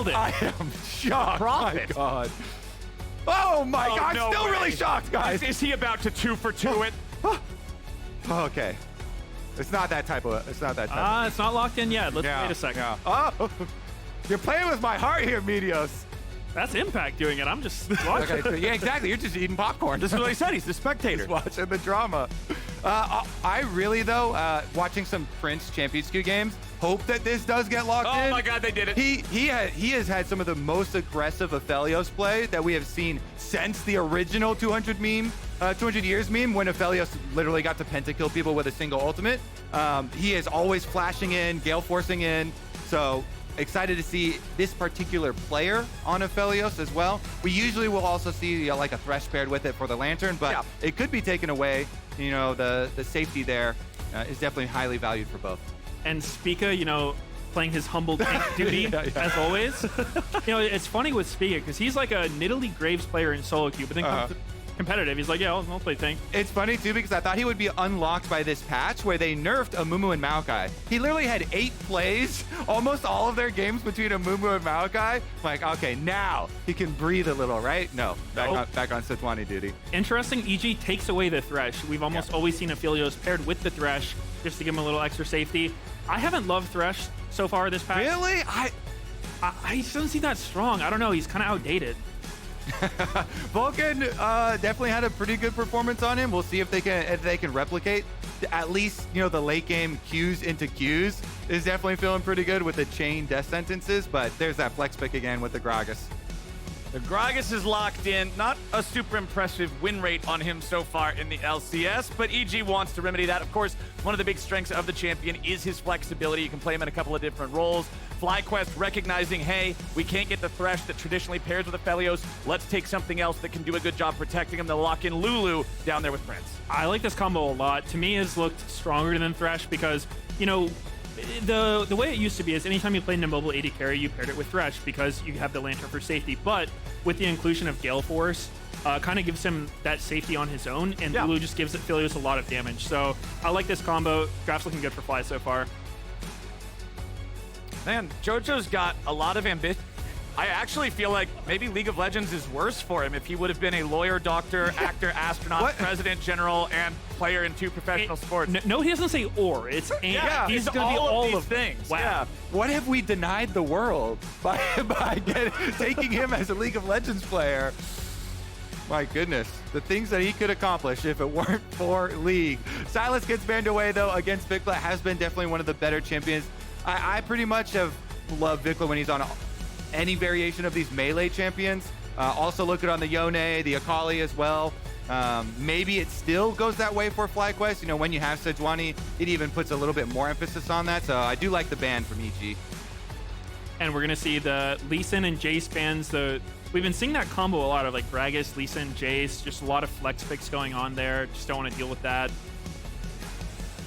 it. I am shocked. Profit. My God. Oh my God, no I'm still way. really shocked, guys. Is he about to 2 for 2 it? Okay. It's not that type of, it's not that type of. It's not locked in yet. Let's wait a second. Yeah. Oh, you're playing with my heart here, Meteos. That's Impact doing it. I'm just watching. Okay, so yeah, exactly. You're just eating popcorn. This is what he said. He's the spectator. Just watching the drama. I really, though, watching some Prince Champions Q games, hope that this does get locked in. Oh my God, they did it. He has had some of the most aggressive Aphelios play that we have seen since the original 200 years meme, when Aphelios literally got to pentakill people with a single ultimate. He is always flashing in, gale forcing in. So excited to see this particular player on Aphelios as well. We usually will also see like a Thresh paired with it for the Lantern, but it could be taken away. You know, the safety there is definitely highly valued for both. And Spica, you know, playing his humble tank duty as always. You know, it's funny with Spica because he's like a Nidalee Graves player in solo queue, but then comes to competitive. He's like, yeah, I'll play tank. It's funny too because I thought he would be unlocked by this patch where they nerfed Amumu and Maokai. He literally had 8 plays, almost all of their games between Amumu and Maokai. I'm like, okay, now he can breathe a little, right? No, back on Sejuani duty. Interesting, EG takes away the Thresh. We've almost always seen Aphelios paired with the Thresh just to give him a little extra safety. I haven't loved Thresh so far this patch. Really? He doesn't seem that strong. I don't know. He's kind of outdated. Vulcan definitely had a pretty good performance on him. We'll see if they can replicate at least, you know, the late game Qs into Qs is definitely feeling pretty good with the chain death sentences. But there's that flex pick again with the Gragas. The Gragas is locked in. Not a super impressive win rate on him so far in the LCS, but EG wants to remedy that. Of course, one of the big strengths of the champion is his flexibility. You can play him in a couple of different roles. FlyQuest recognizing, hey, we can't get the Thresh that traditionally pairs with Aphelios. Let's take something else that can do a good job protecting him. They'll lock in Lulu down there with Prince. I like this combo a lot. To me, it's looked stronger than Thresh because, you know, the way it used to be is anytime you played an immobile AD carry, you paired it with Thresh because you have the Lantern for safety. But with the inclusion of Gale Force, kind of gives him that safety on his own, and Lulu just gives Aphelios a lot of damage. So I like this combo. Draft's looking good for Fly so far. Man, Jojo's got a lot of ambition. I actually feel like maybe League of Legends is worse for him if he would have been a lawyer, doctor, actor, astronaut, president, general, and player in 2 professional sports. No, he doesn't say or. It's and. Yeah, he's going to be all of things. Wow. Yeah. What have we denied the world by taking him as a League of Legends player? My goodness, the things that he could accomplish if it weren't for League. Silas gets banned away, though, against Vicla. Has been definitely one of the better champions. I pretty much have loved Vicla when he's on any variation of these melee champions. Also look at on the Yone, the Akali as well. Maybe it still goes that way for FlyQuest. You know, when you have Sejuani, it even puts a little bit more emphasis on that. So I do like the ban from EG. And we're going to see the Lee Sin and Jace bans. We've been seeing that combo a lot of like Gragas, Lee Sin, Jace. Just a lot of flex picks going on there. Just don't want to deal with that.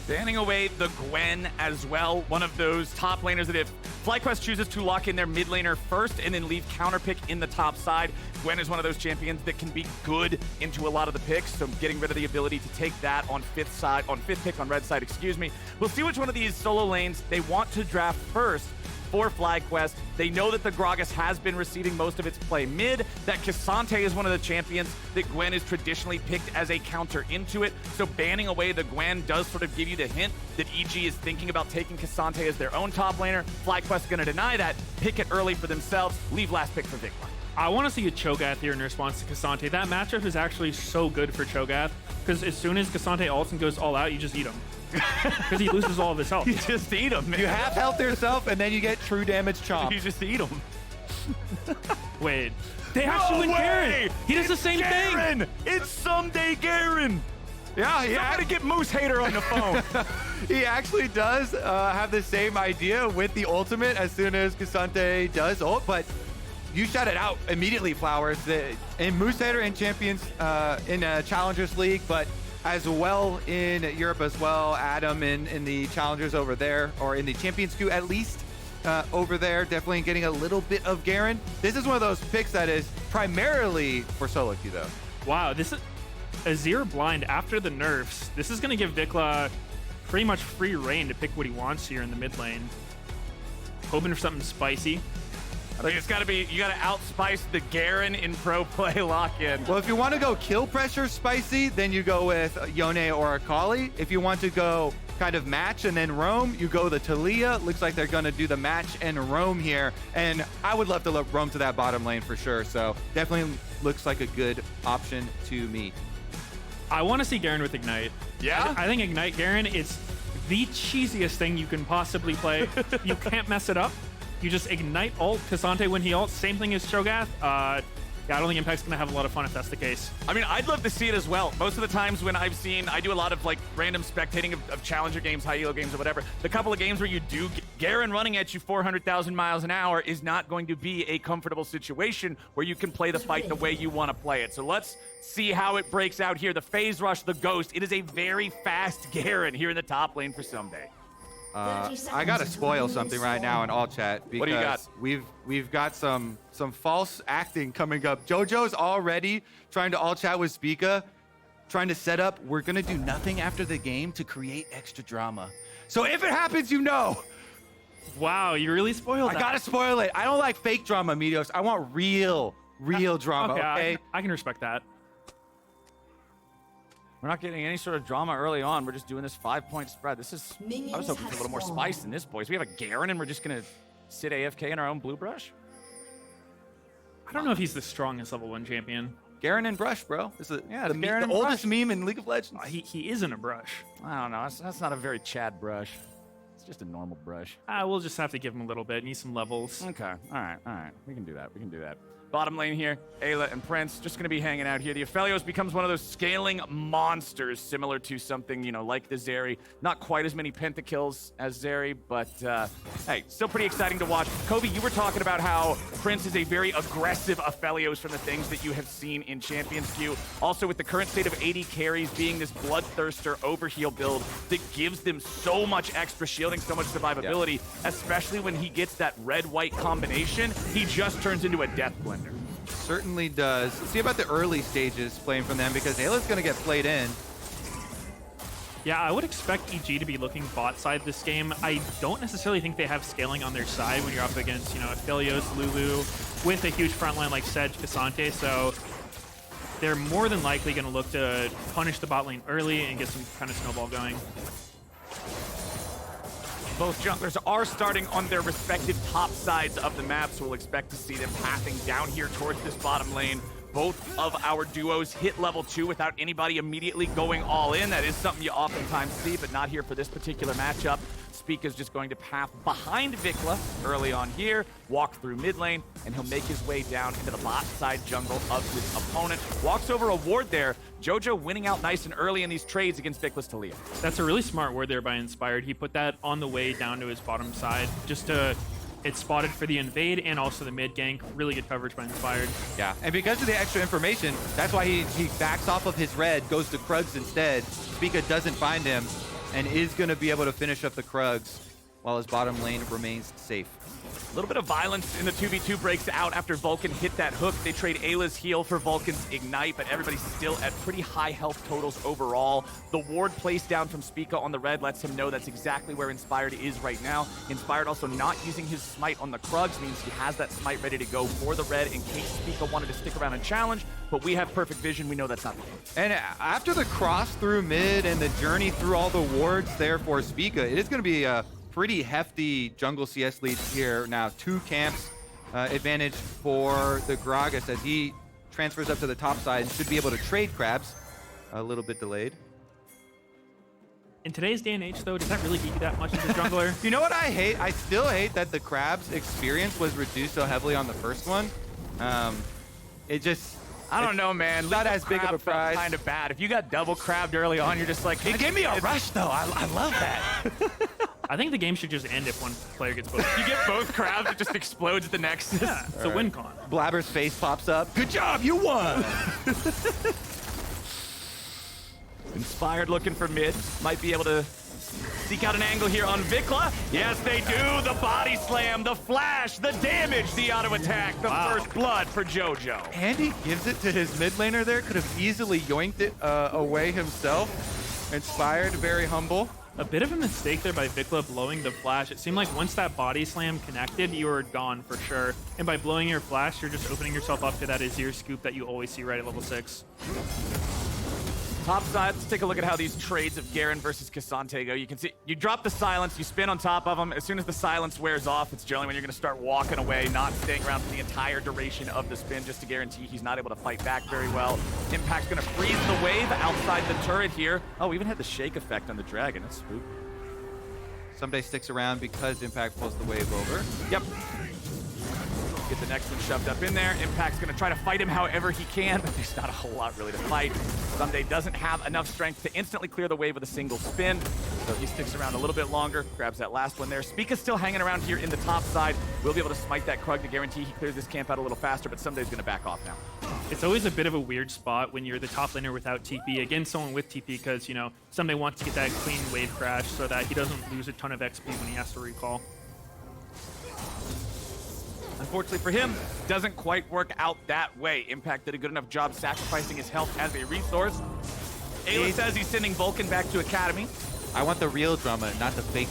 Banning away the Gwen as well. One of those top laners that if FlyQuest chooses to lock in their mid laner first and then leave counterpick in the top side, Gwen is one of those champions that can be good into a lot of the picks. So getting rid of the ability to take that on fifth pick on red side, excuse me. We'll see which one of these solo lanes they want to draft first for FlyQuest. They know that the Gragas has been receiving most of its play mid, that Ksante is one of the champions that Gwen is traditionally picked as a counter into it. So banning away the Gwen does sort of give you the hint that EG is thinking about taking Ksante as their own top laner. FlyQuest going to deny that, pick it early for themselves, leave last pick for Vicla. I want to see a Cho'Gath here in response to Ksante. That matchup is actually so good for Cho'Gath because as soon as Ksante ults and goes all out, you just eat him. Because he loses all of his health. You just eat him, man. You half health yourself, and then you get true damage chomp. You just eat him. Wait. They actually win Garen. He does the same thing. It's Ssumday Garen. Yeah, he had to get Moose Hater on the phone. He actually does have the same idea with the ultimate as soon as Ksante does ult, but you shut it out immediately, Flowers. In Moose Hater and Champions in Challengers League, but as well in Europe as well. Adam in the Challengers over there, or in the Champions queue at least over there, definitely getting a little bit of Garen. This is one of those picks that is primarily for solo queue though. Wow, this is Azir blind after the nerfs. This is going to give Vicla pretty much free reign to pick what he wants here in the mid lane. Hoping for something spicy. I think it's got to be, you got to outspice the Garen in pro play lock-in. Well, if you want to go kill pressure spicy, then you go with Yone or Akali. If you want to go kind of match and then roam, you go the Taliyah. Looks like they're going to do the match and roam here. And I would love to roam to that bottom lane for sure. So definitely looks like a good option to me. I want to see Garen with Ignite. Yeah? I think Ignite Garen is the cheesiest thing you can possibly play. You can't mess it up. You just Ignite ult Ksante when he ults. Same thing as Cho'Gath. Yeah, I don't think Impact's going to have a lot of fun if that's the case. I mean, I'd love to see it as well. Most of the times when I've seen, I do a lot of like random spectating of challenger games, high elo games or whatever. The couple of games where you do Garen running at you 400,000 miles an hour is not going to be a comfortable situation where you can play the fight the way you want to play it. So let's see how it breaks out here. The phase rush, the ghost. It is a very fast Garen here in the top lane for Ssumday. I gotta spoil something right now in all chat because What do you got? we've got some false acting coming up. JoJo's already trying to all chat with Spica, trying to set up. We're gonna do nothing after the game to create extra drama. So if it happens, you know. Wow, you really spoiled I that. gotta spoil it. I don't like fake drama, Meteos. I want real drama. Okay. I can respect that. We're not getting any sort of drama early on. We're just doing this 5-point spread. This is, I was hoping for a little more spice than this, boys. We have a Garen and we're just going to sit AFK in our own blue brush? I don't know if he's the strongest level 1 champion. Garen and Brush, bro. This is Yeah, the Garen and oldest Brush. meme in League of Legends. He isn't a brush. I don't know. That's not a very Chad brush. It's just a normal brush. We'll just have to give him a little bit. Need some levels. Okay. All right. We can do that. Bottom lane here, Eyla and Prince just going to be hanging out here. The Aphelios becomes one of those scaling monsters similar to something, you know, like the Zeri. Not quite as many pentakills as Zeri, but hey, still pretty exciting to watch. Kobe, you were talking about how Prince is a very aggressive Aphelios from the things that you have seen in Champions Queue. Also with the current state of AD carries being this bloodthirster overheal build that gives them so much extra shielding, so much survivability, especially when he gets that red-white combination, he just turns into a death blender. Certainly does. See about the early stages playing from them because Ayla's going to get played in. Yeah, I would expect EG to be looking bot side this game. I don't necessarily think they have scaling on their side when you're up against, you know, Aphelios, Lulu, with a huge front line like Sej, Ksante, so they're more than likely going to look to punish the bot lane early and get some kind of snowball going. Both junglers are starting on their respective top sides of the map, so we'll expect to see them pathing down here towards this bottom lane. Both of our duos hit level 2 without anybody immediately going all in. That is something you oftentimes see, but not here for this particular matchup. Spica's just going to path behind Vicla early on here, walk through mid lane, and he'll make his way down into the bot side jungle of his opponent. Walks over a ward there. Jojo winning out nice and early in these trades against Vicla's Taliyah. That's a really smart word there by Inspired. He put that on the way down to his bottom side just to... It's spotted for the invade and also the mid gank. Really good coverage by Inspired. Yeah, and because of the extra information, that's why he backs off of his red, goes to Krugs instead. Spica doesn't find him and is going to be able to finish up the Krugs while his bottom lane remains safe. A little bit of violence in the 2v2 breaks out after Vulcan hit that hook. They trade Ayla's heal for Vulcan's ignite, but everybody's still at pretty high health totals overall. The ward placed down from Spica on the red lets him know that's exactly where Inspired is right now. Inspired also not using his smite on the Krugs means he has that smite ready to go for the red in case Spica wanted to stick around and challenge, but we have perfect vision. We know that's not the case. And after the cross through mid and the journey through all the wards there for Spica, it is going to be a pretty hefty jungle CS lead here now. 2 camps advantage for the Gragas as he transfers up to the top side and should be able to trade crabs. A little bit delayed. In today's day and age, though, does that really give you that much as a jungler? You know what I hate? I still hate that the crabs experience was reduced so heavily on the first one. It just... I don't know, man. Not as big of a prize. Kind of bad. If you got double crabbed early on, you're just like, it gave me a rush, though. I love that. I think the game should just end if one player gets both. You get both crabs, it just explodes at the Nexus. Yeah, it's a win con. Blabber's face pops up. Good job, you won! Inspired looking for mid. Might be able to seek out an angle here on Vicla. Yes, they do. The body slam, the flash, the damage, the auto attack, the first blood for Jojo. And he gives it to his mid laner there. Could have easily yoinked it away himself. Inspired, very humble. A bit of a mistake there by Vicla blowing the flash. It seemed like once that body slam connected, you were gone for sure. And by blowing your flash, you're just opening yourself up to that Azir scoop that you always see right at level 6. Top side, let's take a look at how these trades of Garen versus Ksante go. You can see, you drop the silence, you spin on top of him. As soon as the silence wears off, it's generally when you're going to start walking away, not staying around for the entire duration of the spin, just to guarantee he's not able to fight back very well. Impact's going to freeze the wave outside the turret here. Oh, we even had the shake effect on the dragon. That's spooky. Ssumday sticks around because Impact pulls the wave over. Yep. Get the next one shoved up in there. Impact's going to try to fight him however he can, but there's not a whole lot really to fight. Ssumday doesn't have enough strength to instantly clear the wave with a single spin, so he sticks around a little bit longer, grabs that last one there. Spica's still hanging around here in the top side. We'll be able to smite that Krug to guarantee he clears this camp out a little faster, but Ssumday's going to back off now. It's always a bit of a weird spot when you're the top laner without TP against someone with TP because, you know, Ssumday wants to get that clean wave crash so that he doesn't lose a ton of XP when he has to recall. Unfortunately for him, doesn't quite work out that way. Impact did a good enough job sacrificing his health as a resource. Eyla says he's sending Vulcan back to Academy. I want the real drama, not the fake.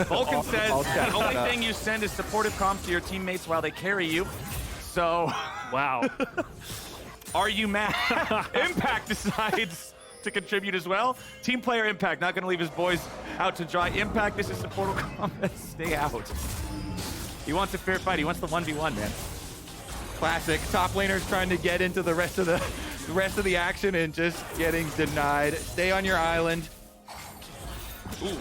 Vulcan says the only thing you send is supportive comms to your teammates while they carry you. So, Wow. are you mad? Impact decides to contribute as well. Team player Impact, not going to leave his boys out to dry. Impact, this is supportive comms. Stay out. He wants a fair fight. He wants the 1v1, man. Classic. Top laners trying to get into the rest of the action and just getting denied. Stay on your island. Ooh,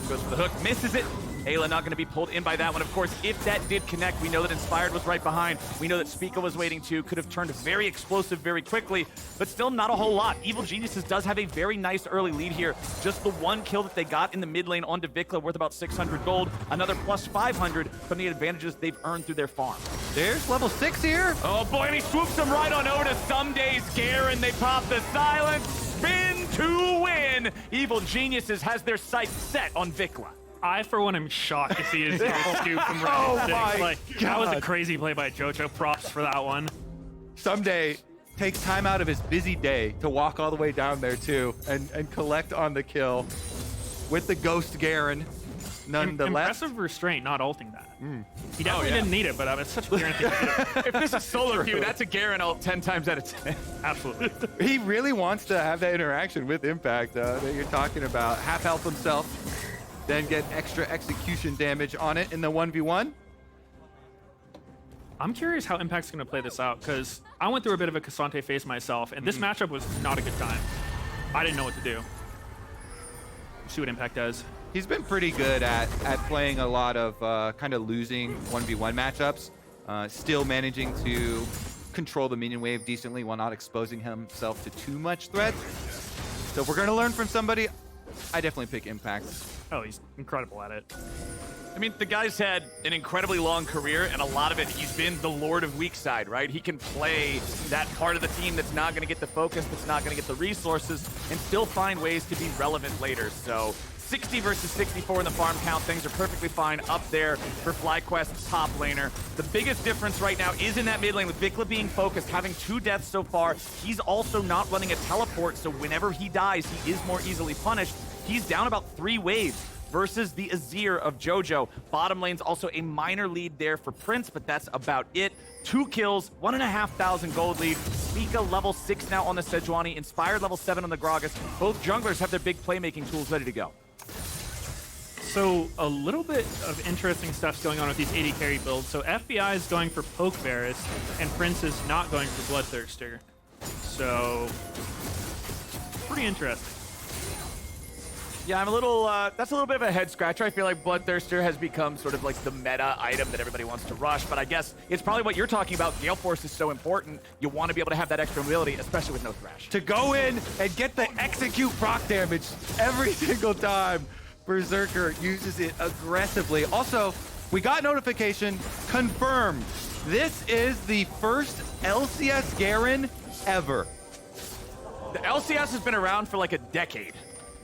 goes for the hook, misses it. Eyla not going to be pulled in by that one. Of course, if that did connect, we know that Inspired was right behind. We know that Spica was waiting too. Could have turned very explosive very quickly, but still not a whole lot. Evil Geniuses does have a very nice early lead here. Just the one kill that they got in the mid lane onto Vicla, worth about 600 gold. Another plus 500 from the advantages they've earned through their farm. There's level 6 here. Oh boy, and he swoops him right on over to Ssumday's Garen. They pop the silence. Spin to win. Evil Geniuses has their sights set on Vicla. I, for one, am shocked to see his scoop from Riot. That was a crazy play by Jojo. Props for that one. Ssumday takes time out of his busy day to walk all the way down there too and collect on the kill with the Ghost Garen. Nonetheless, Impressive restraint, not ulting that. He definitely didn't need it, but it's such a clear thing to do. If this is solo queue, that's a Garen ult 10 times out of 10. Absolutely. he really wants to have that interaction with Impact that you're talking about. Half health himself, then get extra execution damage on it in the 1v1. I'm curious how Impact's going to play this out, because I went through a bit of a Ksante phase myself, and this matchup was not a good time. I didn't know what to do. We'll see what Impact does. He's been pretty good at playing a lot of kind of losing 1v1 matchups, still managing to control the minion wave decently while not exposing himself to too much threat. So if we're going to learn from somebody, I definitely pick Impact. Oh, he's incredible at it. I mean, the guy's had an incredibly long career, and a lot of it, he's been the Lord of Weak Side, right? He can play that part of the team that's not going to get the focus, that's not going to get the resources, and still find ways to be relevant later. So 60 versus 64 in the farm count. Things are perfectly fine up there for FlyQuest's top laner. The biggest difference right now is in that mid lane with Vicla being focused, having 2 deaths so far. He's also not running a teleport, so whenever he dies, he is more easily punished. He's down about 3 waves versus the Azir of Jojo. Bottom lane's also a minor lead there for Prince, but that's about it. 2 kills, 1,500 gold lead. Spica level 6 now on the Sejuani. Inspired level 7 on the Gragas. Both junglers have their big playmaking tools ready to go. So a little bit of interesting stuff's going on with these AD carry builds. So FBI is going for Poke Varus, and Prince is not going for Bloodthirster. So pretty interesting. Yeah, I'm a little, that's a little bit of a head scratcher. I feel like Bloodthirster has become sort of like the meta item that everybody wants to rush, but I guess it's probably what you're talking about. Gale Force is so important. You want to be able to have that extra mobility, especially with no Thresh. To go in and get the execute proc damage every single time. Berserker uses it aggressively. Also, we got notification confirmed. This is the first LCS Garen ever. The LCS has been around for like a decade.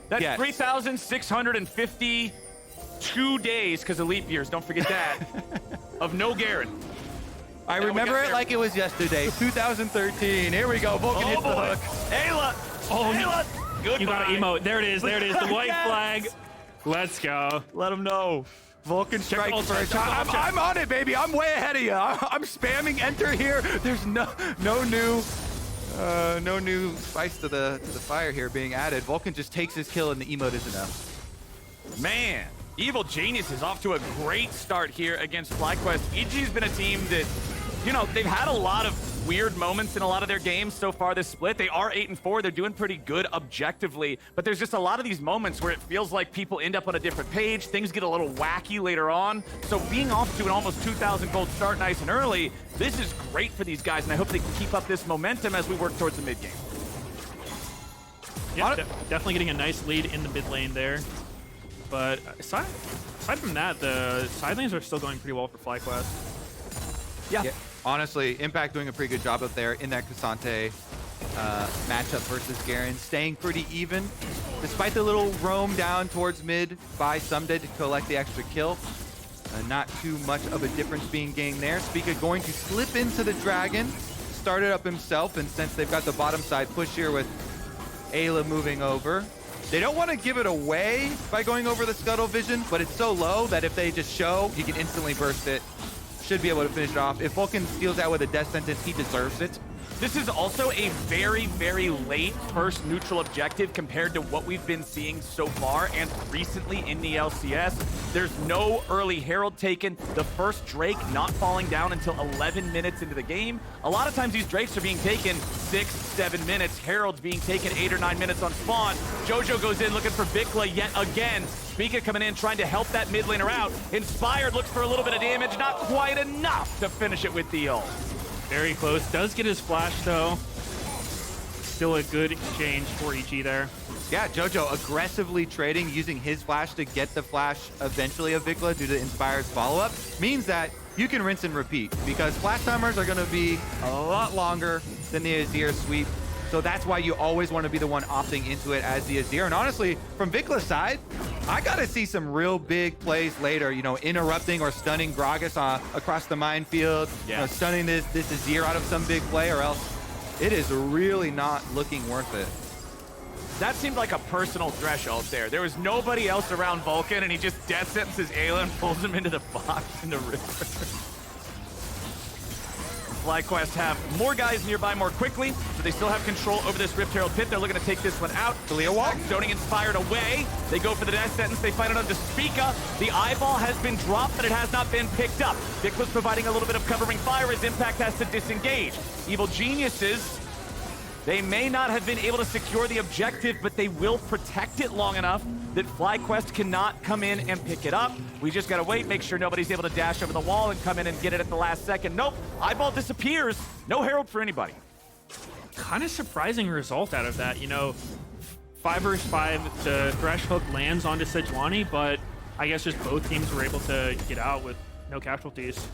That's yes. 3,652 days, because of leap years, don't forget that, of no Garen. I remember it like it was yesterday, 2013. Here we go, Vulcan hits the hook. Eyla! Oh, Eyla! Goodbye. You got an emote. There it is, the white flag. Let's go. Let him know. Vulcan strike ult, first. check the ult, check. I'm on it, baby. I'm way ahead of you. I'm spamming enter here. There's no new spice to the fire here being added. Vulcan just takes his kill and the emote is enough. Man, Evil Genius is off to a great start here against FlyQuest. EG's been a team that, you know, they've had a lot of weird moments in a lot of their games so far this split. They are 8-4. They're doing pretty good objectively, but there's just a lot of these moments where it feels like people end up on a different page. Things get a little wacky later on. So being off to an almost 2,000 gold start nice and early, this is great for these guys, and I hope they can keep up this momentum as we work towards the mid game. Yeah, definitely getting a nice lead in the mid lane there. But aside from that, the side lanes are still going pretty well for FlyQuest. Yeah. Honestly, Impact doing a pretty good job up there in that Ksante matchup versus Garen, staying pretty even. Despite the little roam down towards mid by Ssumday to collect the extra kill. Not too much of a difference being gained there. Spica going to slip into the dragon, start it up himself, and since they've got the bottom side push here with Eyla moving over, they don't want to give it away by going over the scuttle vision, but it's so low that if they just show, you can instantly burst it. Should be able to finish it off. If Vulcan steals that with a death sentence, he deserves it. This is also a very, very late first neutral objective compared to what we've been seeing so far and recently in the LCS. There's no early Herald taken. The first Drake not falling down until 11 minutes into the game. A lot of times these Drakes are being taken 6-7 minutes. Herald's being taken 8 or 9 minutes on spawn. Jojo goes in looking for Vicla yet again. Spica coming in trying to help that mid laner out. Inspired looks for a little bit of damage, not quite enough to finish it with the ult. Very close. Does get his flash, though. Still a good exchange for EG there. Yeah, Jojo aggressively trading, using his flash to get the flash eventually of Vicla due to Inspired's follow-up, means that you can rinse and repeat, because flash timers are going to be a lot longer than the Azir sweep. So that's why you always want to be the one opting into it as the Azir. And honestly, from Vicla's side, I got to see some real big plays later, you know, interrupting or stunning Gragas across the minefield, yeah. You know, stunning this Azir out of some big play, or else it is really not looking worth it. That seemed like a personal threshold there. There was nobody else around Vulcan, and he just death sentences Eyla and pulls him into the box in the river. FlyQuest have more guys nearby more quickly, so they still have control over this Rift Herald pit. They're looking to take this one out. Taliyah walk. Stoning Inspired away. They go for the death sentence. They find it onto Spica. The eyeball has been dropped, but it has not been picked up. Vicla's providing a little bit of covering fire as Impact has to disengage. Evil Geniuses, they may not have been able to secure the objective, but they will protect it long enough that FlyQuest cannot come in and pick it up. We just gotta wait, make sure nobody's able to dash over the wall and come in and get it at the last second. Nope, eyeball disappears. No Herald for anybody. Kind of surprising result out of that. You know, 5 versus 5, the Thresh hook lands onto Sejuani, but I guess just both teams were able to get out with no casualties.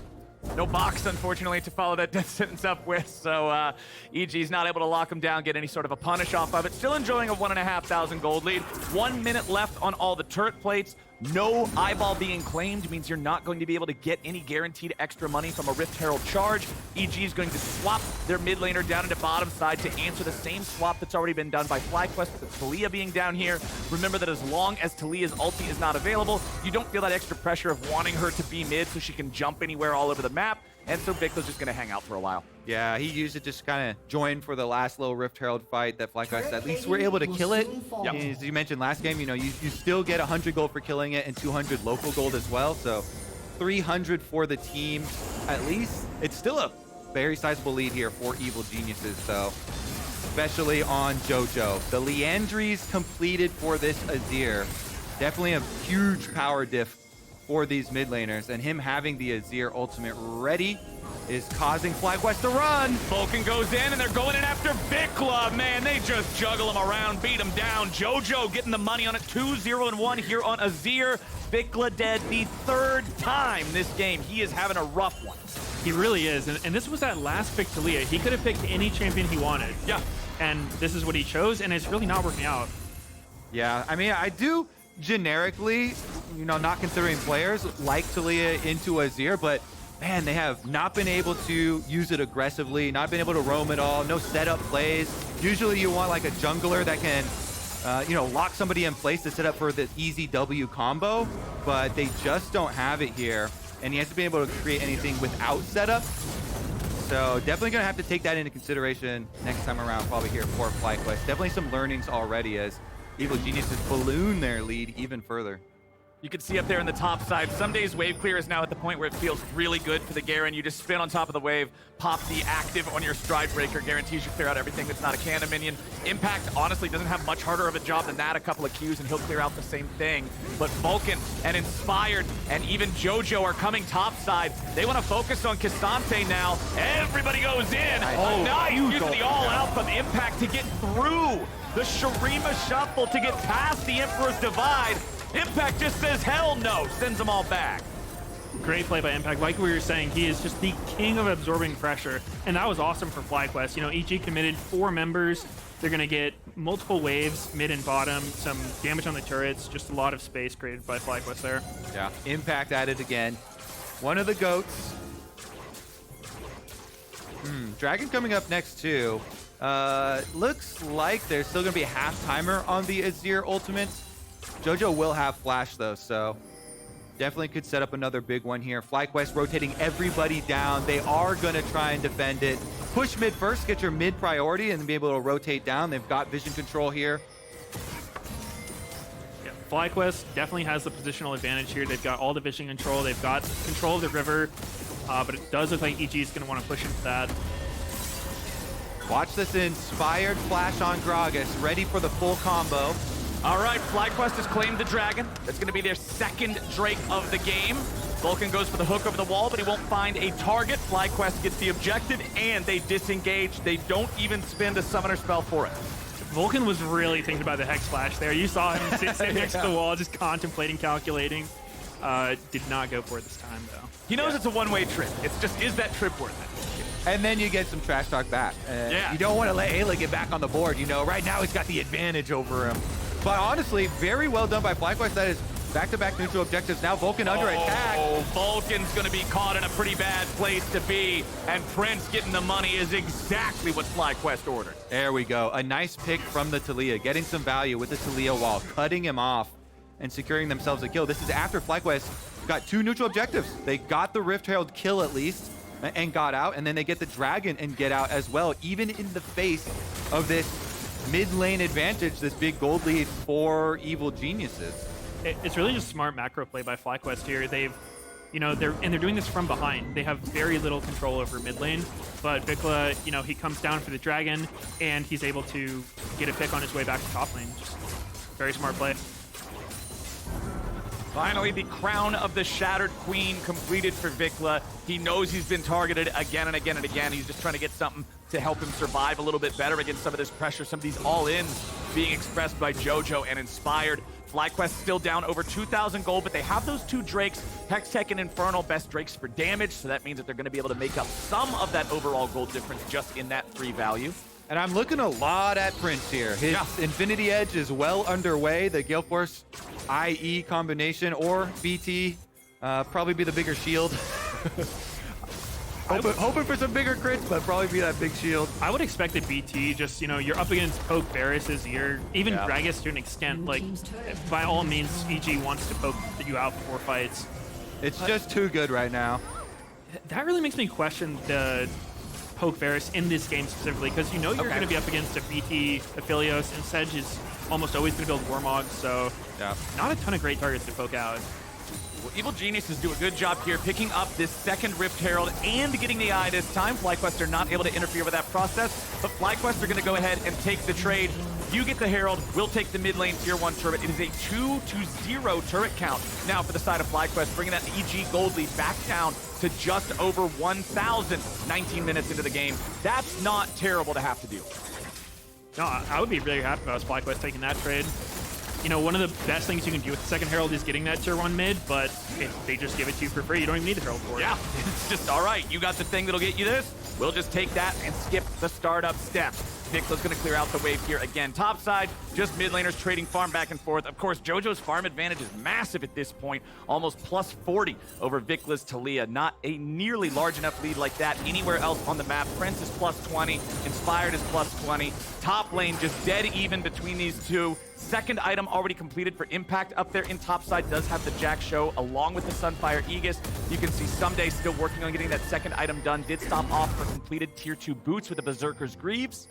No box, unfortunately, to follow that death sentence up with, so EG's not able to lock him down, get any sort of a punish off of it. Still enjoying a 1,500 gold lead. 1 minute left on all the turret plates. No eyeball being claimed means you're not going to be able to get any guaranteed extra money from a Rift Herald charge. EG is going to swap their mid laner down into bottom side to answer the same swap that's already been done by FlyQuest with Taliyah being down here. Remember that as long as Taliyah's ulti is not available, you don't feel that extra pressure of wanting her to be mid so she can jump anywhere all over the map. And so Vicla's just going to hang out for a while. Yeah, he used it just kind of join for the last little Rift Herald fight that FlyQuest at least were able to kill it. Yep. As you mentioned last game, you know, you still get 100 gold for killing it and 200 local gold as well. So 300 for the team at least. It's still a very sizable lead here for Evil Geniuses, though, especially on Jojo. The Leandries completed for this Azir. Definitely a huge power diff for these mid laners, and him having the Azir ultimate ready is causing FlyQuest to run. Vulcan goes in, and they're going in after Vicla. Man, they just juggle him around, beat him down. Jojo getting the money on it, 2-0-1 here on Azir. Vicla dead the 3rd time this game. He is having a rough one. He really is, and this was that last pick Taliyah. He could have picked any champion he wanted. Yeah. And this is what he chose, and it's really not working out. Yeah, I mean, I do generically, you know, not considering players like Taliyah into Azir, but man, they have not been able to use it aggressively, not been able to roam at all, no setup plays. Usually you want like a jungler that can lock somebody in place to set up for the easy W combo, but they just don't have it here. And he has to be able to create anything without setup. So definitely going to have to take that into consideration next time around, probably here for FlyQuest. Definitely some learnings already as Evil Geniuses balloon their lead even further. You can see up there in the top side, Ssumday's wave clear is now at the point where it feels really good for the Garen. You just spin on top of the wave, pop the active on your stride breaker, guarantees you clear out everything that's not a cannon minion. Impact honestly doesn't have much harder of a job than that, a couple of Qs and he'll clear out the same thing. But Vulcan and Inspired and even Jojo are coming top side. They want to focus on Ksante now. Everybody goes in. Nice, using the all out from Impact to get through the Shurima shuffle to get past the Emperor's Divide. Impact just says hell no, sends them all back. Great play by Impact. Like we were saying, he is just the king of absorbing pressure, and that was awesome for FlyQuest. EG committed 4 members. They're going to get multiple waves, mid and bottom, some damage on the turrets, just a lot of space created by FlyQuest there. Yeah, Impact at it again. One of the GOATs. Dragon coming up next too. Looks like there's still going to be a half timer on the Azir ultimate. Jojo will have flash though, so definitely could set up another big one here. FlyQuest rotating everybody down. They are going to try and defend it. Push mid first, get your mid priority, and be able to rotate down. They've got vision control here. Yeah, FlyQuest definitely has the positional advantage here. They've got all the vision control. They've got control of the river, but it does look like EG is going to want to push into that. Watch this Inspired flash on Gragas, ready for the full combo. All right, FlyQuest has claimed the dragon. That's going to be their second Drake of the game. Vulcan goes for the hook over the wall, but he won't find a target. FlyQuest gets the objective, and they disengage. They don't even spend a summoner spell for it. Vulcan was really thinking about the Hex Flash there. You saw him sit next to the wall, just contemplating, calculating. Did not go for it this time, though. He knows it's a one-way trip. It's just, is that trip worth it? And then you get some trash talk back. You don't want to let Eyla get back on the board. Right now he's got the advantage over him. But honestly, very well done by FlyQuest. That is back-to-back neutral objectives. Now Vulcan under attack. Vulcan's going to be caught in a pretty bad place to be. And Prince getting the money is exactly what FlyQuest ordered. There we go. A nice pick from the Taliyah. Getting some value with the Taliyah wall. Cutting him off and securing themselves a kill. This is after FlyQuest got 2 neutral objectives. They got the Rift Herald kill at least and got out. And then they get the Dragon and get out as well. Even in the face of this mid lane advantage, this big gold lead for Evil Geniuses. It's really just smart macro play by FlyQuest here. They've, they're doing this from behind. They have very little control over mid lane, but Vicla, he comes down for the dragon and he's able to get a pick on his way back to top lane. Just very smart play. Finally, the crown of the Shattered Queen completed for Vicla. He knows he's been targeted again and again and again. He's just trying to get something to help him survive a little bit better against some of this pressure, some of these all-ins being expressed by Jojo and Inspired. FlyQuest still down over 2,000 gold, but they have those 2 Drakes, Hextech and Infernal, best Drakes for damage, so that means that they're going to be able to make up some of that overall gold difference just in that 3 value. And I'm looking a lot at Prince here. His Infinity Edge is well underway. The Gale Force IE combination or BT probably be the bigger shield. Hoping for some bigger crits, but probably be that big shield. I would expect a BT, just, you're up against poke Varus, Azir, even Gragas to an extent. Like, by all means, EG wants to poke you out before fights. It's just too good right now. That really makes me question the poke Varus in this game specifically, because you're going to be up against a BT Aphelios, and Sej is almost always going to build Warmog, so not a ton of great targets to poke out. Well, Evil Geniuses do a good job here picking up this second Rift Herald and getting the eye this time. FlyQuest are not able to interfere with that process, but FlyQuest are going to go ahead and take the trade. You get the Herald, we'll take the mid lane tier 1 turret. It is a 2-0 turret count. Now for the side of FlyQuest, bringing that EG gold lead back down to just over 1,000, 19 minutes into the game. That's not terrible to have to do. No, I would be really happy if I was FlyQuest taking that trade. One of the best things you can do with the second Herald is getting that tier 1 mid, but if they just give it to you for free, you don't even need the Herald for it. Yeah, it's just, all right, you got the thing that'll get you this. We'll just take that and skip the startup steps. Vicla's going to clear out the wave here again. Top side, just mid laners trading farm back and forth. Of course, Jojo's farm advantage is massive at this point, almost plus 40 over Vicla's Taliyah. Not a nearly large enough lead like that anywhere else on the map. Prince is plus 20, Inspired is plus 20. Top lane just dead even between these two. Second item already completed for Impact. Up there in topside does have the Jack Show along with the Sunfire Aegis. You can see Ssumday still working on getting that second item done. Did stop off for completed tier 2 boots with the Berserker's Greaves.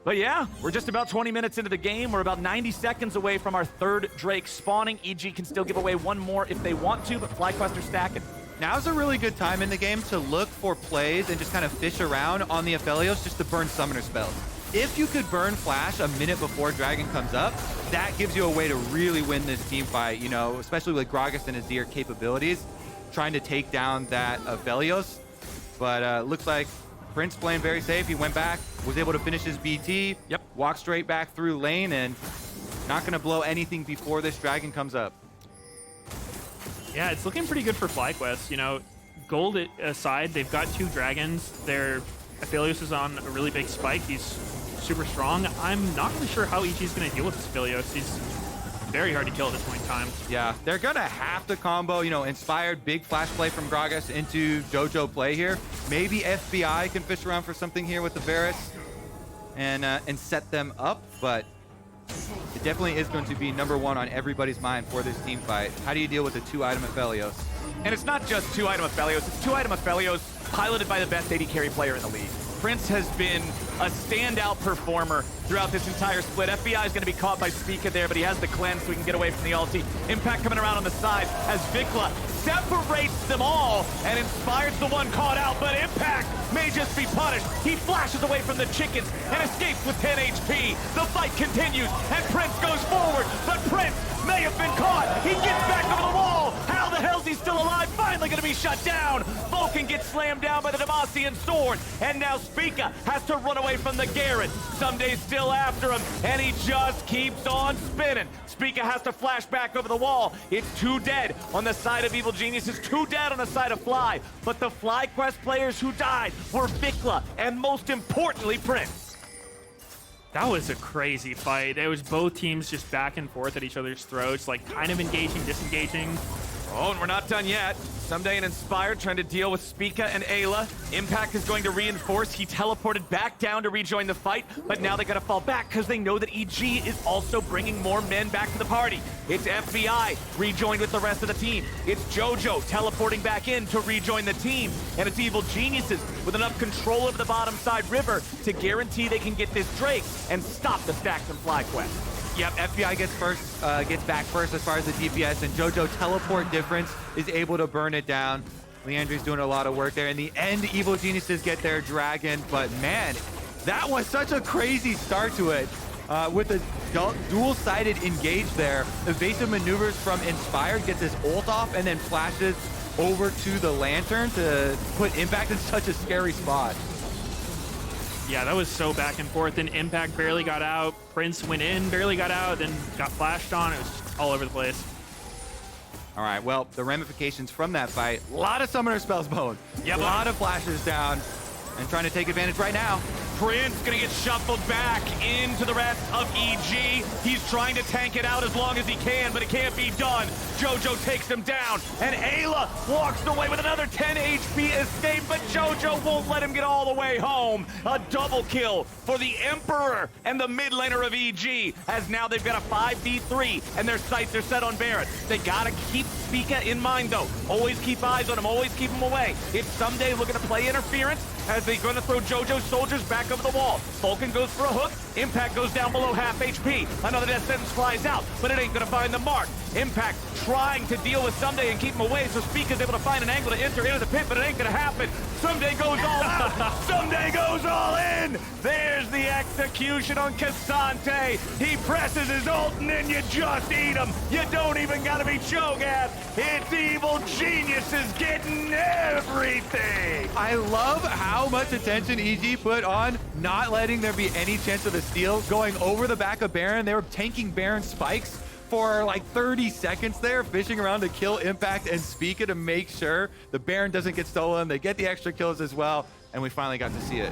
But yeah, we're just about 20 minutes into the game. We're about 90 seconds away from our third Drake spawning. EG can still give away one more if they want to, but FlyQuest are stacking. Now's a really good time in the game to look for plays and just kind of fish around on the Aphelios just to burn summoner spells. If you could burn Flash a minute before Dragon comes up, that gives you a way to really win this team fight, you know, especially with Gragas and Azir capabilities, trying to take down that Aphelios. But looks like Prince playing very safe. He went back, was able to finish his BT, walked straight back through lane, and not going to blow anything before this Dragon comes up. Yeah, it's looking pretty good for FlyQuest. You know, gold aside, they've got 2 dragons. Their Aphelios is on a really big spike. He's super strong. I'm not really sure how EG is going to deal with this Aphelios. He's very hard to kill at this point in time. Yeah, they're going to have to combo, you know, inspired big flash play from Gragas into Jojo play here. Maybe FBI can fish around for something here with the Varus and set them up, but it definitely is going to be #1 on everybody's mind for this team fight. How do you deal with the 2-item Aphelios? And it's not just 2-item Aphelios, it's 2-item Aphelios piloted by the best AD carry player in the league. Prince has been a standout performer throughout this entire split. FBI is going to be caught by Spica there, but he has the cleanse so he can get away from the ulti. Impact coming around on the side as Vicla separates them all and inspires the one caught out, but Impact may just be punished. He flashes away from the chickens and escapes with 10 HP. The fight continues and Prince goes forward, but Prince may have been caught. He gets back over the wall. How the hell's he still alive? Finally going to be shut down. Vulcan gets slammed down by the Demacian sword, and now Spica has to run away from the Garen. Ssumday's still after him, and he just keeps on spinning. Spica has to flash back over the wall. It's 2 dead on the side of Evil Geniuses, 2 dead on the side of Fly. But the FlyQuest players who died were Vicla and most importantly, Prince. That was a crazy fight. It was both teams just back and forth at each other's throats, like kind of engaging, disengaging. Oh, and we're not done yet. Ssumday and Inspired trying to deal with Spica and Eyla. Impact is going to reinforce. He teleported back down to rejoin the fight, but now they gotta fall back because they know that EG is also bringing more men back to the party. It's FBI rejoined with the rest of the team. It's Jojo teleporting back in to rejoin the team. And it's Evil Geniuses with enough control of the bottom side river to guarantee they can get this Drake and stop the stacks from FlyQuest. Yep, FBI gets back first as far as the DPS, and Jojo teleport difference is able to burn it down. Leandri's doing a lot of work there. In the end, Evil Geniuses get their dragon, but man, that was such a crazy start to it. With a dual-sided engage there, evasive maneuvers from Inspired, gets his ult off, and then flashes over to the Lantern to put Impact in such a scary spot. Yeah, that was so back and forth. Then Impact barely got out. Prince went in, barely got out, then got flashed on. It was just all over the place. All right, well, the ramifications from that fight, a lot of summoner spells, Bone. Yeah, a lot of flashes down, and trying to take advantage right now. Prince gonna get shuffled back into the rest of EG. He's trying to tank it out as long as he can, but it can't be done. Jojo takes him down, and Eyla walks away with another 10 HP escape, but Jojo won't let him get all the way home. A double kill for the Emperor and the mid laner of EG, as now they've got a 5v3, and their sights are set on Baron. They gotta keep Spica in mind, though. Always keep eyes on him, always keep him away. It's Ssumday looking to play interference, as they're going to throw Jojo's soldiers back over the wall. Vulcan goes for a hook. Impact goes down below half HP. Another death sentence flies out, but it ain't going to find the mark. Impact trying to deal with Ssumday and keep him away, so Spica's able to find an angle to enter into the pit, but it ain't going to happen. Ssumday goes all out. Ssumday goes all in. There's the execution on Ksante. He presses his ult, and then you just eat him. You don't even got to be Cho'Gath. It's Evil Geniuses getting everything. I love how much attention EG put on not letting there be any chance of a steal, going over the back of Baron. They were tanking Baron spikes for like 30 seconds there, fishing around to kill Impact and Spica to make sure the Baron doesn't get stolen. They get the extra kills as well, and we finally got to see it.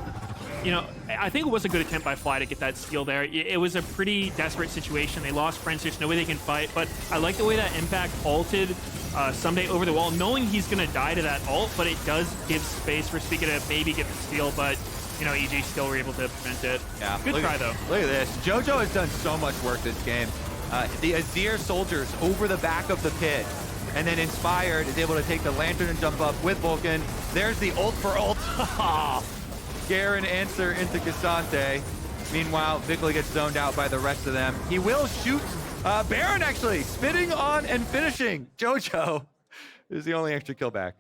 You know, I think it was a good attempt by Fly to get that steal there. It was a pretty desperate situation. They lost Prince. There's no way they can fight, but I like the way that Impact ulted Ssumday over the wall, knowing he's going to die to that ult, but it does give space for Spica to maybe get the steal, but you know, EG still were able to prevent it. Yeah. Good try, though. Look at this. Jojo has done so much work this game. The Azir soldiers over the back of the pit. And then Inspired is able to take the Lantern and jump up with Vulcan. There's the ult for ult. Garen answer into Ksante. Meanwhile, Vicla gets zoned out by the rest of them. He will shoot Baron, actually, spitting on and finishing. Jojo is the only extra kill back.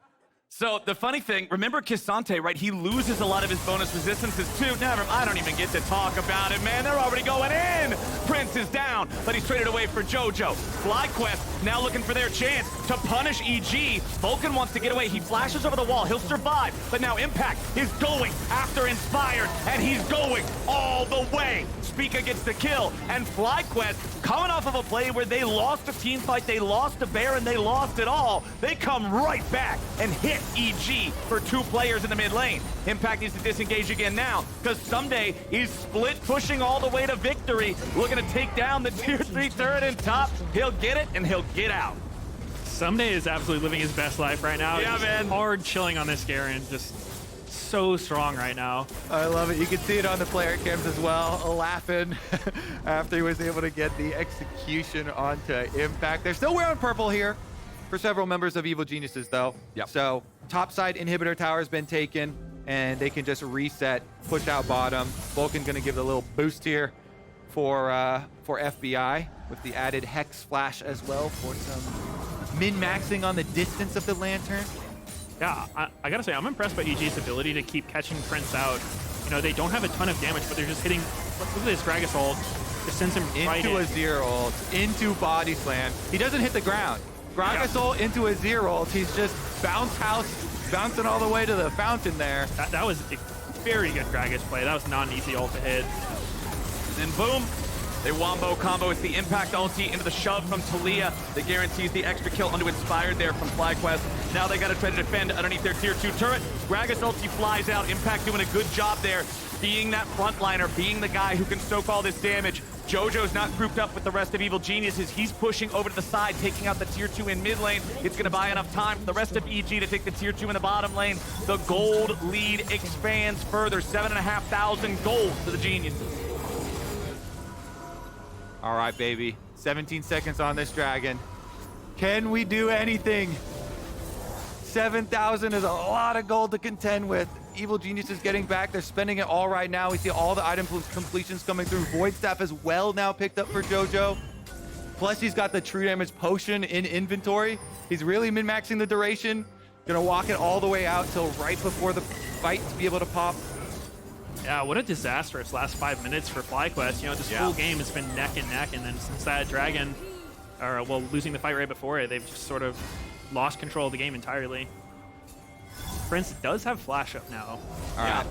So the funny thing, remember Ksante, right? He loses a lot of his bonus resistances too. I don't even get to talk about it, man. They're already going in. Prince is down, but he's traded away for Jojo. FlyQuest now looking for their chance to punish EG. Vulcan wants to get away. He flashes over the wall. He'll survive, but now Impact is going after Inspired, and he's going all the way. Spica gets the kill, and FlyQuest, coming off of a play where they lost a team fight, they lost a Baron, they lost it all. They come right back and hit EG for 2 players in the mid lane. Impact needs to disengage again now, because Ssumday is split pushing all the way to victory, looking to take down the tier 3 turret in top. He'll get it, and he'll get out. Ssumday is absolutely living his best life right now. Yeah, Just man. Hard chilling on this Garen, just so strong right now. I love it. You can see it on the player cams as well, laughing after he was able to get the execution onto Impact. They're still wearing purple here for several members of Evil Geniuses, though. Yep. So topside inhibitor tower has been taken, and they can just reset, push out bottom. Vulcan going to give it a little boost here for FBI with the added Hex Flash as well for some min-maxing on the distance of the Lantern. Yeah, I gotta say, I'm impressed by EG's ability to keep catching Prince out. You know, they don't have a ton of damage, but they're just hitting. Look at this Gragas ult. Just sends him right Into in. Azir ult, into body slam. He doesn't hit the ground. Gragas ult into Azir ult. He's just bounce house, bouncing all the way to the fountain there. That was a very good Gragas play. That was not an easy ult to hit. And then boom, they wombo combo. It's the Impact ulti into the shove from Taliyah that guarantees the extra kill onto Inspired there from FlyQuest. Now they got to try to defend underneath their tier 2 turret. Gragas ulti flies out. Impact doing a good job there, being that frontliner, being the guy who can soak all this damage. Jojo's not grouped up with the rest of Evil Geniuses. He's pushing over to the side, taking out the tier 2 in mid lane. It's going to buy enough time for the rest of EG to take the tier 2 in the bottom lane. The gold lead expands further. 7,500 gold for the Geniuses. All right, baby. 17 seconds on this dragon. Can we do anything? 7,000 is a lot of gold to contend with. Evil Genius is getting back. They're spending it all right now. We see all the item completions coming through. Void Staff as well now picked up for Jojo. Plus, he's got the True Damage Potion in inventory. He's really min-maxing the duration. Gonna walk it all the way out till right before the fight to be able to pop. Yeah, what a disastrous last 5 minutes for FlyQuest. You know, this whole game has been neck and neck, and then since that dragon, or well, losing the fight right before it, they've just sort of lost control of the game entirely. Prince does have Flash up now. All right.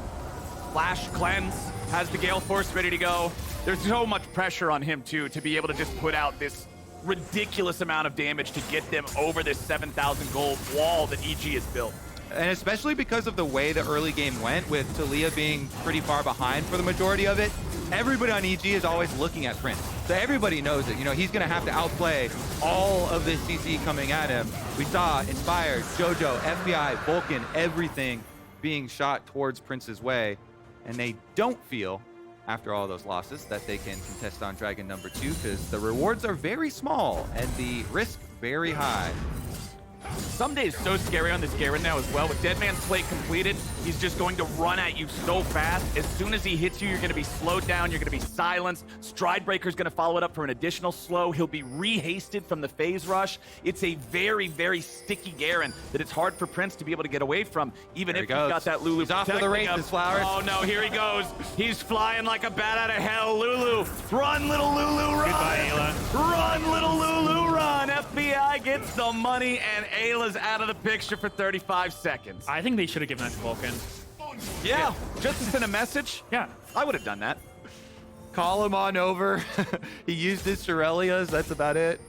Flash cleanse, has the Gale Force ready to go. There's so much pressure on him too to be able to just put out this ridiculous amount of damage to get them over this 7,000 gold wall that EG has built. And especially because of the way the early game went, with Taliyah being pretty far behind for the majority of it, everybody on EG is always looking at Prince. So everybody knows it. You know, he's going to have to outplay all of this CC coming at him. We saw Inspired, Jojo, FBI, Vulcan, everything being shot towards Prince's way. And they don't feel, after all those losses, that they can contest on Dragon number 2, because the rewards are very small and the risk very high. Ssumday is so scary on this Garen now as well. With Dead Man's Plate completed, he's just going to run at you so fast. As soon as he hits you, you're going to be slowed down. You're going to be silenced. Stridebreaker's going to follow it up for an additional slow. He'll be re-hasted from the phase rush. It's a very, very sticky Garen that it's hard for Prince to be able to get away from, even if he's got that Lulu. He's off to the races, Flowers. Oh no, here he goes. He's flying like a bat out of hell. Lulu, run, little Lulu, run. Goodbye, Eyla. Run, little Lulu, run. FBI gets the money, and Ayla's out of the picture for 35 seconds. I think they should have given that to Vulcan. Yeah, just to send a message. Yeah. I would have done that. Call him on over. He used his Shirelias. That's about it.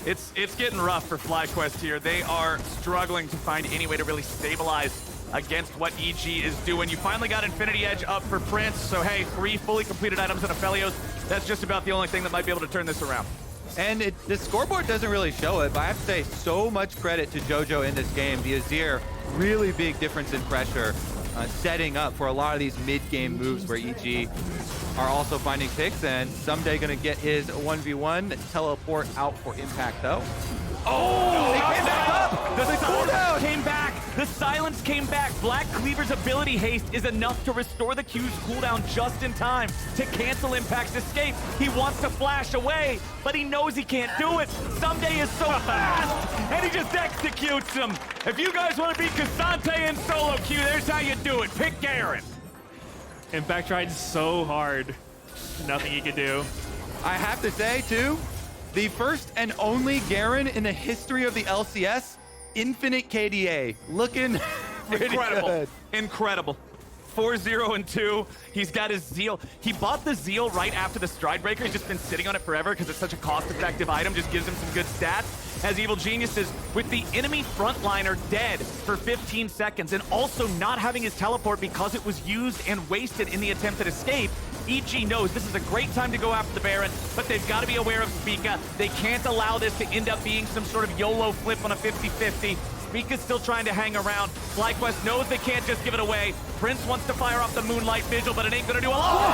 It's getting rough for FlyQuest here. They are struggling to find any way to really stabilize against what EG is doing. You finally got Infinity Edge up for Prince, so hey, 3 fully completed items in Aphelios. That's just about the only thing that might be able to turn this around. And the scoreboard doesn't really show it, but I have to say so much credit to Jojo in this game. The Azir really big difference in pressure, setting up for a lot of these mid-game moves where EG are also finding picks, and Ssumday gonna get his 1v1, teleport out for impact though. Oh, he came back up! The cooldown silence came back. The silence came back. Black Cleaver's ability haste is enough to restore the Q's cooldown just in time to cancel Impact's escape. He wants to flash away, but he knows he can't do it. Ssumday is so fast, and he just executes him. If you guys want to beat Ksante in solo queue, there's how you do it. Pick Garen. Impact tried so hard. Nothing he could do. I have to say, too, the first and only Garen in the history of the LCS, infinite KDA. Looking Incredible. good. Incredible. 4-0-2. He's got his Zeal. He bought the Zeal right after the Stride Breaker. He's just been sitting on it forever because it's such a cost-effective item. Just gives him some good stats. As Evil Geniuses, with the enemy frontliner dead for 15 seconds and also not having his teleport because it was used and wasted in the attempted escape, EG knows this is a great time to go after the Baron, but they've got to be aware of Spica. They can't allow this to end up being some sort of YOLO flip on a 50-50. Spica's still trying to hang around. FlyQuest knows they can't just give it away. Prince wants to fire off the Moonlight Vigil, but it ain't gonna do a lot.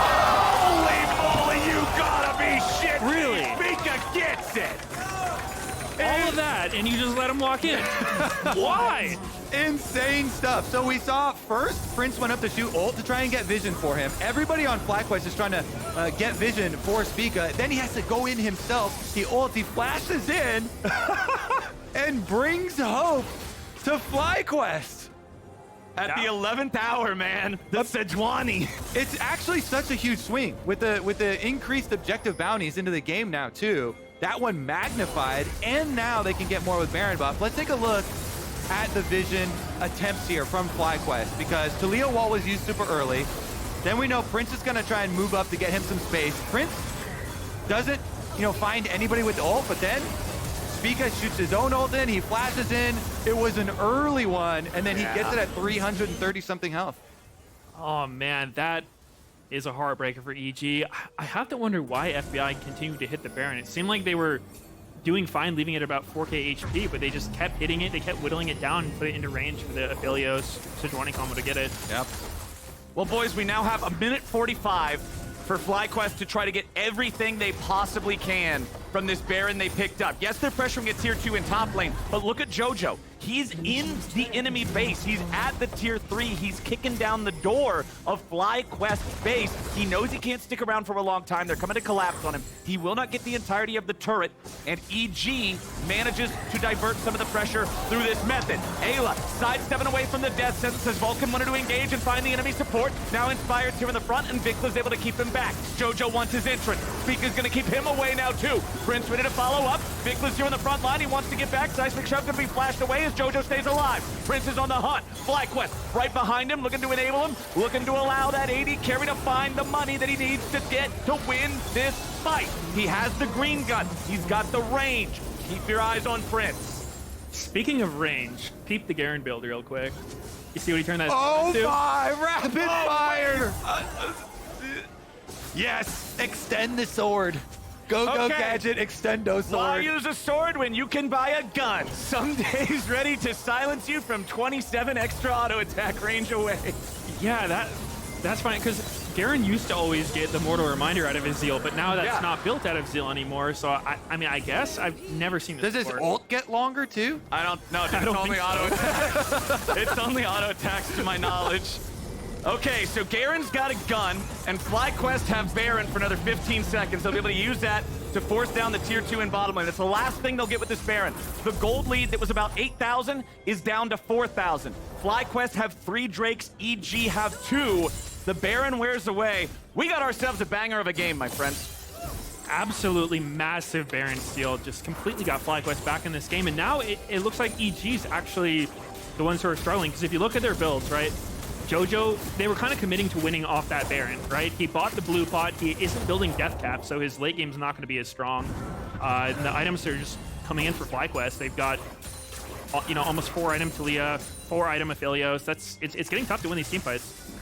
Holy moly, you gotta be shit! Really? Spica gets it! All of that, and you just let him walk in. Why? Insane stuff. So we saw first, Prince went up to shoot ult to try and get vision for him. Everybody on FlyQuest is trying to get vision for Spica. Then he has to go in himself. He ults, he flashes in, and brings hope to FlyQuest. At the 11th hour, man, the Sejuani. It's actually such a huge swing with the increased objective bounties into the game now too. That one magnified, and now they can get more with Baron buff. Let's take a look at the vision attempts here from FlyQuest, because Taliyah wall was used super early. Then we know Prince is gonna try and move up to get him some space. Prince doesn't, find anybody with the ult, but then Spica shoots his own ult in, he flashes in. It was an early one, and then he gets it at 330 something health. Oh man, that is a heartbreaker for EG. I have to wonder why FBI continued to hit the Baron. It seemed like they were doing fine, leaving it at about 4k HP, but they just kept hitting it. They kept whittling it down and put it into range for the Aphelios Sejuani combo to get it. Yep. Well, boys, we now have 1:45 for FlyQuest to try to get everything they possibly can from this Baron they picked up. Yes, they're pressuring a tier 2 in top lane, but look at Jojo. He's in the enemy base. He's at the tier 3. He's kicking down the door of FlyQuest base. He knows he can't stick around for a long time. They're coming to collapse on him. He will not get the entirety of the turret, and EG manages to divert some of the pressure through this method. Eyla sidestepping away from the death sentence as Vulcan wanted to engage and find the enemy support. Now Inspired's here in the front, and Vicla's able to keep him back. Jojo wants his entrance. Spica's going to keep him away now, too. Prince ready to follow up. Vicla's here in the front line. He wants to get back. Seismic Shove going to be flashed away as Jojo stays alive. Prince is on the hunt. FlyQuest right behind him, looking to enable him, looking to allow that AD carry to find the money that he needs to get to win this fight. He has the green gun. He's got the range. Keep your eyes on Prince. Speaking of range, peep the Garen build real quick. You see what he turned that into? My rapid fire! Yes, extend the sword. Go gadget, extendo sword. Why use a sword when you can buy a gun? Ssumday's ready to silence you from 27 extra auto attack range away. Yeah, that's fine, because Garen used to always get the Mortal Reminder out of his Zeal, but now that's not built out of Zeal anymore, so I mean, I guess I've never seen this Does before. his ult get longer too? I don't know, dude. I don't It's only think auto attacks. It's only auto attacks to my knowledge. Okay, so Garen's got a gun, and FlyQuest have Baron for another 15 seconds. They'll be able to use that to force down the tier 2 in bottom lane. That's the last thing they'll get with this Baron. The gold lead that was about 8,000 is down to 4,000. FlyQuest have 3 Drakes, EG have 2. The Baron wears away. We got ourselves a banger of a game, my friends. Absolutely massive Baron steal. Just completely got FlyQuest back in this game, and now it looks like EG's actually the ones who are struggling, because if you look at their builds, right? Jojo, they were kind of committing to winning off that Baron, right? He bought the blue pot. He isn't building Death Cap, so his late game's not going to be as strong. And the items are just coming in for FlyQuest. They've got, almost 4-item Taliyah, 4-item Aphelios. It's getting tough to win these team fights.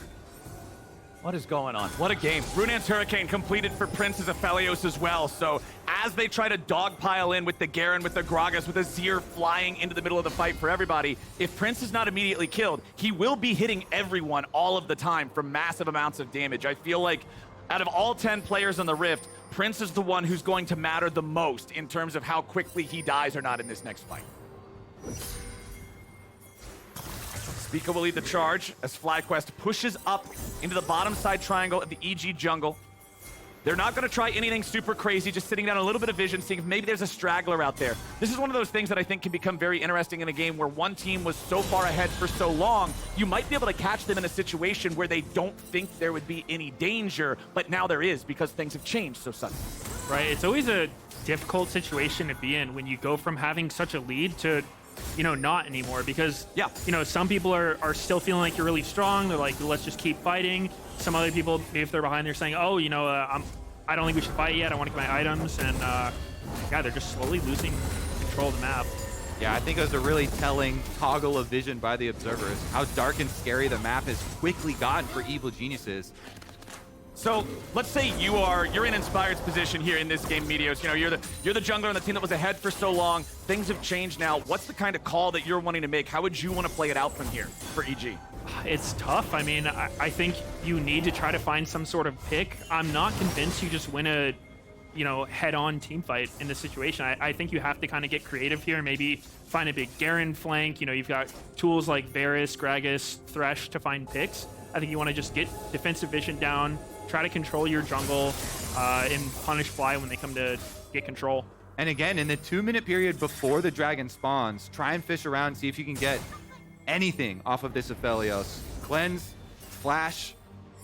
What is going on? What a game. Runaan's Hurricane completed for Prince's Aphelios as well. So as they try to dogpile in with the Garen, with the Gragas, with Azir flying into the middle of the fight for everybody, if Prince is not immediately killed, he will be hitting everyone all of the time for massive amounts of damage. I feel like out of all 10 players on the Rift, Prince is the one who's going to matter the most in terms of how quickly he dies or not in this next fight. Spica will lead the charge as FlyQuest pushes up into the bottom side triangle of the EG jungle. They're not going to try anything super crazy, just sitting down a little bit of vision, seeing if maybe there's a straggler out there. This is one of those things that I think can become very interesting in a game where one team was so far ahead for so long, you might be able to catch them in a situation where they don't think there would be any danger, but now there is because things have changed so suddenly. Right, it's always a difficult situation to be in when you go from having such a lead to, you know, not anymore, because, yeah, you know, some people are still feeling like you're really strong. They're like, let's just keep fighting. Some other people, maybe if they're behind, they're saying, oh, you know, I don't think we should fight yet. I want to get my items. And yeah, they're just slowly losing control of the map. Yeah, I think it was a really telling toggle of vision by the observers. How dark and scary the map has quickly gotten for evil geniuses. So let's say you're in Inspired's position here in this game, Meteos. You know, you're the jungler on the team that was ahead for so long. Things have changed now. What's the kind of call that you're wanting to make? How would you want to play it out from here for EG? It's tough. I mean, I think you need to try to find some sort of pick. I'm not convinced you just win a, you know, head-on team fight in this situation. I think you have to kind of get creative here and maybe find a big Garen flank. You know, you've got tools like Varus, Gragas, Thresh to find picks. I think you want to just get defensive vision down, try to control your jungle, and punish Fly when they come to get control. And again, in the 2-minute period before the dragon spawns, try and fish around, see if you can get anything off of this Aphelios. Cleanse, flash,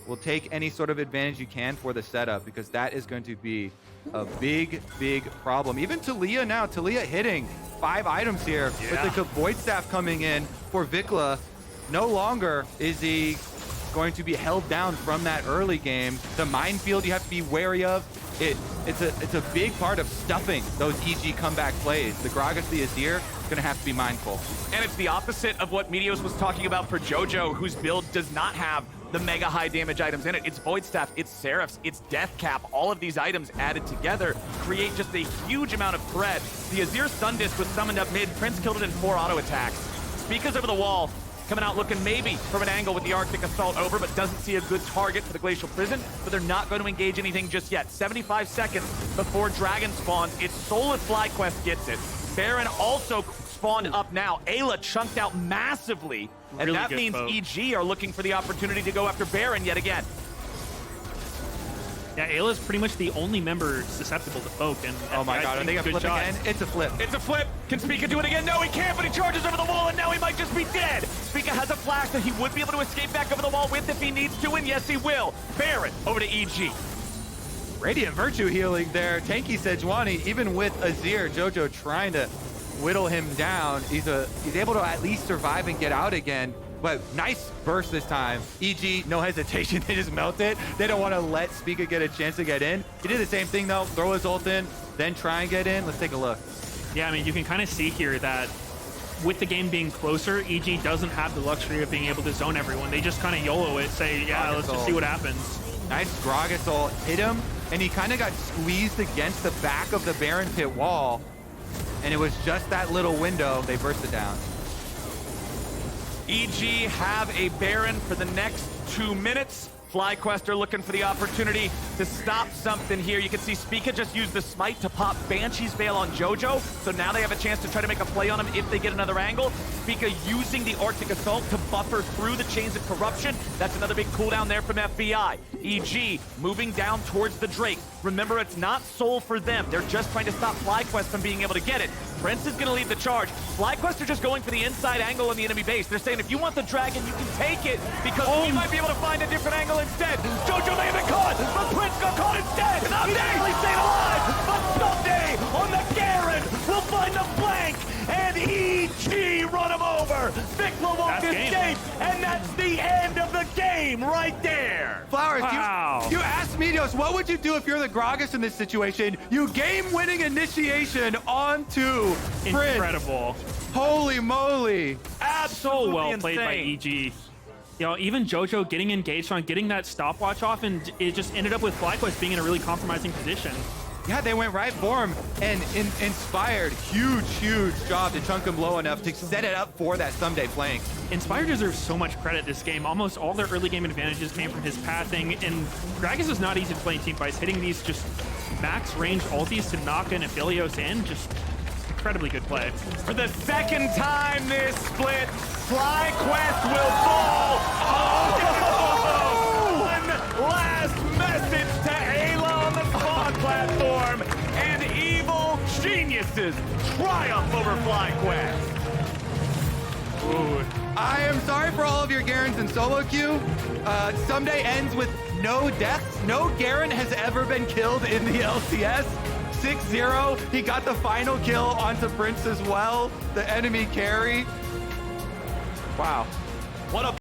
will take any sort of advantage you can for the setup, because that is going to be a big, big problem. Even Taliyah now, Taliyah hitting 5 items here with the Void Staff coming in for Vicla. No longer is he going to be held down from that early game. The minefield you have to be wary of. It's a big part of stuffing those EG comeback plays. The Gragas, the Azir, going to have to be mindful. And it's the opposite of what Meteos was talking about for Jojo, whose build does not have the mega high damage items in it. It's Void Staff, it's Seraphs, it's Death Cap. All of these items added together create just a huge amount of threat. The Azir Stun Disc was summoned up mid. Prince killed it in 4 auto attacks. Spica's over the wall, coming out looking maybe from an angle with the Arctic Assault over, but doesn't see a good target for the Glacial Prison, but they're not going to engage anything just yet. 75 seconds before Dragon spawns. It's Soul if FlyQuest gets it. Baron also spawned up now. Eyla chunked out massively, and really that means poke. EG are looking for the opportunity to go after Baron yet again. Yeah, Ayla's pretty much the only member susceptible to poke. And Oh my god, are they going to flip again? It's a flip. It's a flip. Can Spica do it again? No, he can't, but he charges over the wall, and now he might just be dead. Spica has a flash that he would be able to escape back over the wall with if he needs to, and yes, he will. Baron over to EG. Radiant Virtue healing there. Tanky Sejuani, even with Azir, Jojo trying to whittle him down. He's able to at least survive and get out again. But nice burst this time. EG, no hesitation, they just melt it. They don't want to let Spica get a chance to get in. He did the same thing though, throw his ult in, then try and get in. Let's take a look. Yeah, I mean, you can kind of see here that with the game being closer, EG doesn't have the luxury of being able to zone everyone. They just kind of YOLO it, say, yeah, let's just see what happens. Nice Gragas ult, hit him, and he kind of got squeezed against the back of the Baron pit wall. And it was just that little window, they burst it down. EG have a Baron for the next 2 minutes. FlyQuest are looking for the opportunity to stop something here. You can see Spica just used the smite to pop Banshee's Veil on Jojo, so now they have a chance to try to make a play on him if they get another angle. Spica using the Arctic Assault to buffer through the chains of corruption. That's another big cooldown there from FBI. EG moving down towards the Drake. Remember, it's not Soul for them. They're just trying to stop FlyQuest from being able to get it. Prince is going to lead the charge. FlyQuest are just going for the inside angle on the enemy base. They're saying, if you want the dragon, you can take it, because we might be able to find a different angle instead. Jojo may have been caught, but Prince got caught instead. He's actually stayed alive, but Ssumday on the Garen will find the flank, and EG run him over. Vicla won't escape, and that's the end of the game right there. Flowers, Wow. you asked Meteos, what would you do if you're the Gragas in this situation? You game-winning initiation onto Prince. Incredible. Holy moly. So well Absolutely played by insane. EG. You know, even Jojo getting engaged on getting that stopwatch off, and it just ended up with FlyQuest being in a really compromising position. Yeah, they went right for him and Inspired, huge job to chunk him low enough to set it up for that Ssumday flank. Inspired deserves so much credit this game. Almost all their early game advantages came from his pathing, and Gragas is not easy to play in team fights. Hitting these just max range ultis to knock an Aphelios in, just incredibly good play. For the second time this split, FlyQuest will fall. Oh! One last message to Eyla on the spawn platform, and evil geniuses triumph over FlyQuest. Ooh. I am sorry for all of your Garens in solo queue. Ssumday ends with no deaths. No Garen has ever been killed in the LCS. 6-0. He got the final kill onto Prince as well, the enemy carry. Wow. What a